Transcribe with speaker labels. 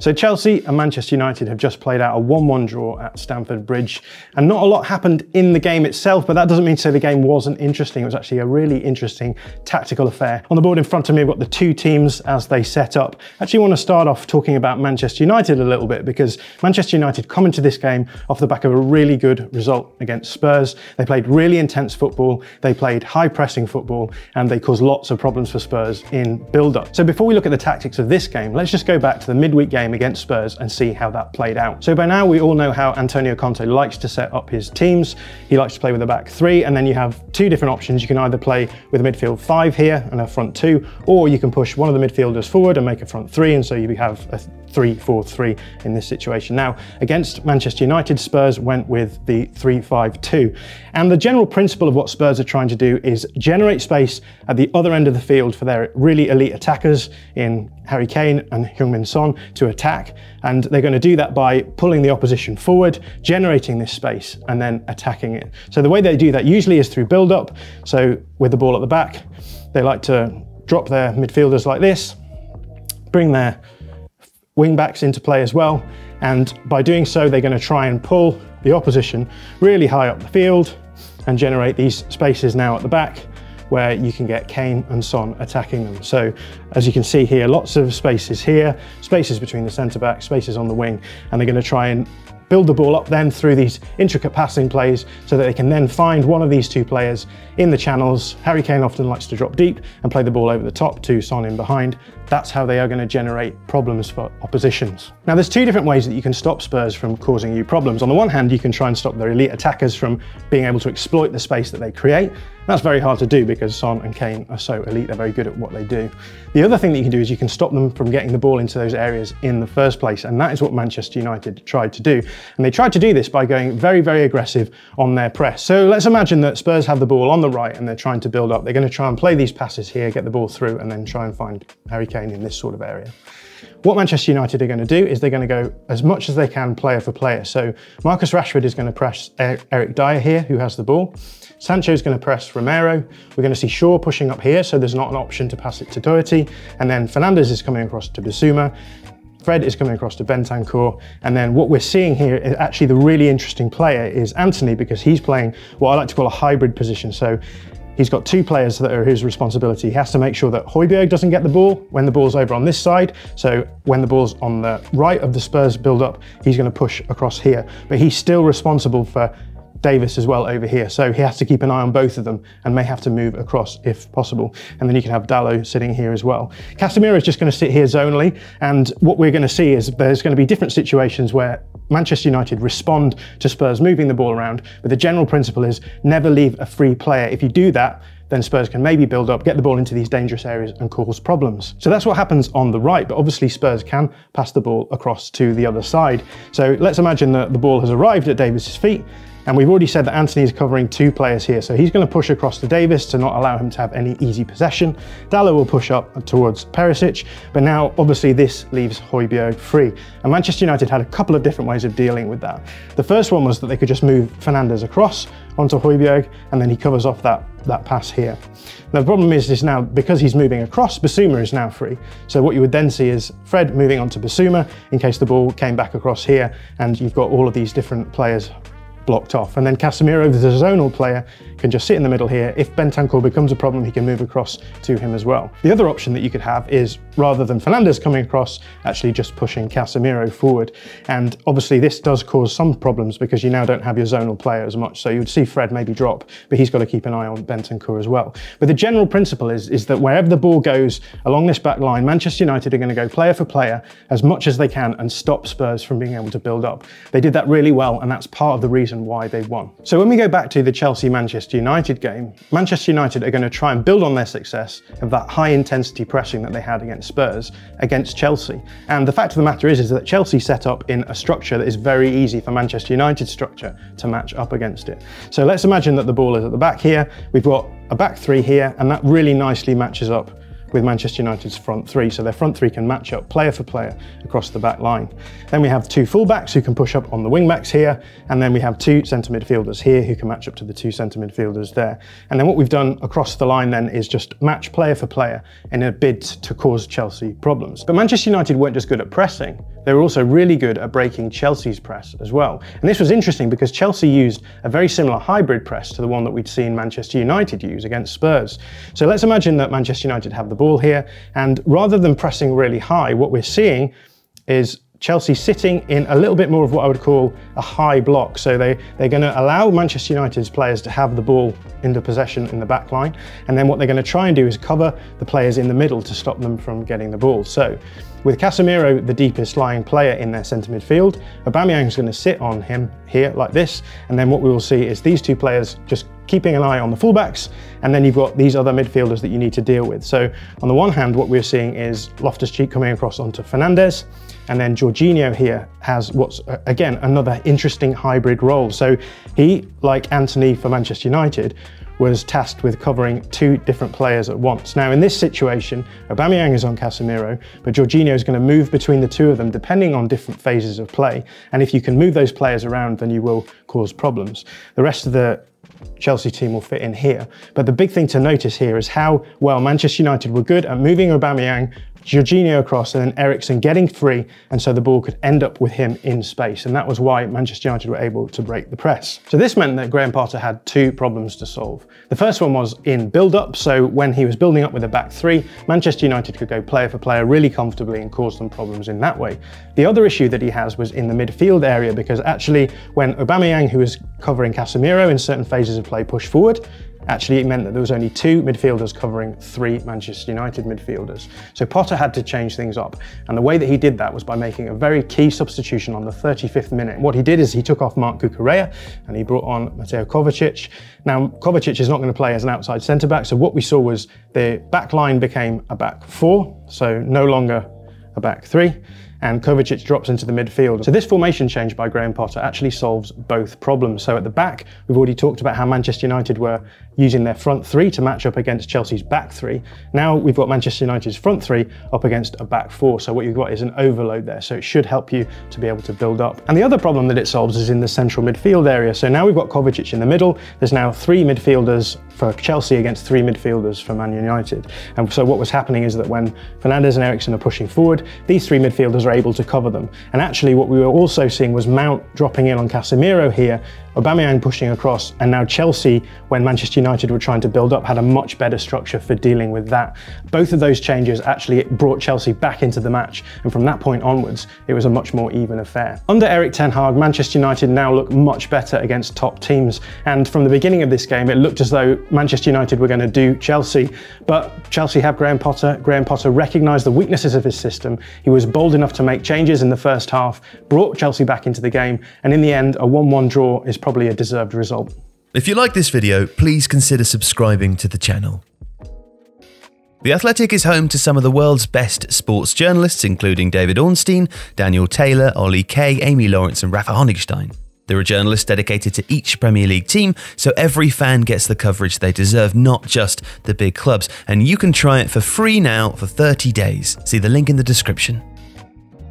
Speaker 1: So Chelsea and Manchester United have just played out a 1-1 draw at Stamford Bridge, and not a lot happened in the game itself, but that doesn't mean to say the game wasn't interesting. It was actually a really interesting tactical affair. On the board in front of me, I've got the two teams as they set up. I actually want to start off talking about Manchester United a little bit, because Manchester United come into this game off the back of a really good result against Spurs. They played really intense football, they played high pressing football, and they caused lots of problems for Spurs in build-up. So before we look at the tactics of this game, let's just go back to the midweek game against Spurs and see how that played out. So by now we all know how Antonio Conte likes to set up his teams. He likes to play with a back three, and then you have two different options. You can either play with a midfield five here and a front two, or you can push one of the midfielders forward and make a front three, and so you have a 3-4-3 in this situation. Now, against Manchester United, Spurs went with the 3-5-2. And the general principle of what Spurs are trying to do is generate space at the other end of the field for their really elite attackers in Harry Kane and Heung-min Son to attack. And they're going to do that by pulling the opposition forward, generating this space, and then attacking it. So the way they do that usually is through build-up. So with the ball at the back, they like to drop their midfielders like this, bring their wing backs into play as well, and by doing so they're going to try and pull the opposition really high up the field and generate these spaces now at the back where you can get Kane and Son attacking them. So as you can see here, lots of spaces here, spaces between the centre back, spaces on the wing, and they're going to try and build the ball up then through these intricate passing plays so that they can then find one of these two players in the channels. Harry Kane often likes to drop deep and play the ball over the top to Son in behind. That's how they are going to generate problems for oppositions. Now there's two different ways that you can stop Spurs from causing you problems. On the one hand, you can try and stop their elite attackers from being able to exploit the space that they create. That's very hard to do because Son and Kane are so elite, they're very good at what they do. The other thing that you can do is you can stop them from getting the ball into those areas in the first place, and that is what Manchester United tried to do. And they tried to do this by going very, very aggressive on their press. So let's imagine that Spurs have the ball on the right and they're trying to build up. They're going to try and play these passes here, get the ball through, and then try and find Harry Kane in this sort of area. What Manchester United are going to do is they're going to go as much as they can player for player. So Marcus Rashford is going to press Eric Dyer here, who has the ball. Sancho is going to press Romero. We're going to see Shaw pushing up here, so there's not an option to pass it to Doherty. And then Fernandes is coming across to Bissouma. Fred is coming across to Bentancur, and then what we're seeing here is actually the really interesting player is Antony, because he's playing what I like to call a hybrid position. So he's got two players that are his responsibility. He has to make sure that Højbjerg doesn't get the ball when the ball's over on this side. So when the ball's on the right of the Spurs build-up, he's going to push across here. But he's still responsible for Davis as well over here. So he has to keep an eye on both of them and may have to move across if possible. And then you can have Dalot sitting here as well. Casemiro is just going to sit here zonally. And what we're going to see is there's going to be different situations where Manchester United respond to Spurs moving the ball around. But the general principle is never leave a free player. If you do that, then Spurs can maybe build up, get the ball into these dangerous areas and cause problems. So that's what happens on the right, but obviously Spurs can pass the ball across to the other side. So let's imagine that the ball has arrived at Davis's feet, and we've already said that Antony is covering two players here. So he's going to push across to Davis to not allow him to have any easy possession. Dalot will push up towards Perisic, but now obviously this leaves Højbjerg free. And Manchester United had a couple of different ways of dealing with that. The first one was that they could just move Fernandes across onto Højbjerg, and then he covers off that pass here. Now the problem is now, because he's moving across, Bissouma is now free. So what you would then see is Fred moving onto Bissouma in case the ball came back across here, and you've got all of these different players blocked off. And then Casemiro, the zonal player, can just sit in the middle here. If Bentancur becomes a problem, he can move across to him as well. The other option that you could have is, rather than Fernandes coming across, actually just pushing Casemiro forward. And obviously this does cause some problems because you now don't have your zonal player as much. So you would see Fred maybe drop, but he's got to keep an eye on Bentancur as well. But the general principle is that wherever the ball goes along this back line, Manchester United are going to go player for player as much as they can and stop Spurs from being able to build up. They did that really well, and that's part of the reason why they won. So when we go back to the Chelsea-Manchester United game, Manchester United are going to try and build on their success of that high intensity pressing that they had against Spurs against Chelsea. And the fact of the matter is that Chelsea set up in a structure that is very easy for Manchester United's structure to match up against it. So let's imagine that the ball is at the back here. We've got a back three here, and that really nicely matches up with Manchester United's front three. So their front three can match up player for player across the back line. Then we have two fullbacks who can push up on the wing backs here. And then we have two centre midfielders here who can match up to the two centre midfielders there. And then what we've done across the line then is just match player for player in a bid to cause Chelsea problems. But Manchester United weren't just good at pressing, they were also really good at breaking Chelsea's press as well. And this was interesting because Chelsea used a very similar hybrid press to the one that we'd seen Manchester United use against Spurs. So let's imagine that Manchester United have the ball here, and rather than pressing really high, what we're seeing is Chelsea sitting in a little bit more of what I would call a high block. So they're going to allow Manchester United's players to have the ball into possession in the back line. And then what they're going to try and do is cover the players in the middle to stop them from getting the ball. So with Casemiro, the deepest lying player in their centre midfield, Aubameyang is going to sit on him here like this. And then what we will see is these two players just keeping an eye on the fullbacks, and then you've got these other midfielders that you need to deal with. So on the one hand, what we're seeing is Loftus-Cheek coming across onto Fernandes, and then Jorginho here has what's, again, another interesting hybrid role. So he, like Antony for Manchester United, was tasked with covering two different players at once. Now in this situation, Aubameyang is on Casemiro, but Jorginho is going to move between the two of them depending on different phases of play. And if you can move those players around, then you will cause problems. The rest of the Chelsea team will fit in here. But the big thing to notice here is how well Manchester United were good at moving Aubameyang, Jorginho across, and then Eriksen getting free, and so the ball could end up with him in space. And that was why Manchester United were able to break the press. So this meant that Graham Potter had two problems to solve. The first one was in build-up. So when he was building up with a back three, Manchester United could go player for player really comfortably and cause them problems in that way. The other issue that he has was in the midfield area, because actually when Aubameyang, who was covering Casemiro in certain phases of play, pushed forward, actually it meant that there was only two midfielders covering three Manchester United midfielders. So Potter had to change things up. And the way that he did that was by making a very key substitution on the 35th minute. What he did is he took off Marc Cucurella and he brought on Mateo Kovacic. Now, Kovacic is not going to play as an outside centre-back. So what we saw was the back line became a back four, so no longer a back three, and Kovacic drops into the midfield. So this formation change by Graham Potter actually solves both problems. So at the back, we've already talked about how Manchester United were using their front three to match up against Chelsea's back three. Now we've got Manchester United's front three up against a back four. So what you've got is an overload there. So it should help you to be able to build up. And the other problem that it solves is in the central midfield area. So now we've got Kovacic in the middle. There's now three midfielders for Chelsea against three midfielders for Man United. And so what was happening is that when Fernandes and Eriksen are pushing forward, these three midfielders are able to cover them. And actually what we were also seeing was Mount dropping in on Casemiro here, Aubameyang pushing across, and now Chelsea, when Manchester United were trying to build up, had a much better structure for dealing with that. Both of those changes actually brought Chelsea back into the match, and from that point onwards, it was a much more even affair. Under Erik ten Hag, Manchester United now look much better against top teams, and from the beginning of this game, it looked as though Manchester United were going to do Chelsea, but Chelsea have Graham Potter. Graham Potter recognised the weaknesses of his system. He was bold enough to make changes in the first half, brought Chelsea back into the game, and in the end, a 1-1 draw is probably a deserved result.
Speaker 2: If you like this video, please consider subscribing to the channel. The Athletic is home to some of the world's best sports journalists, including David Ornstein, Daniel Taylor, Ollie Kay, Amy Lawrence and Rafa Honigstein. There are journalists dedicated to each Premier League team, so every fan gets the coverage they deserve, not just the big clubs. And you can try it for free now for 30 days. See the link in the description.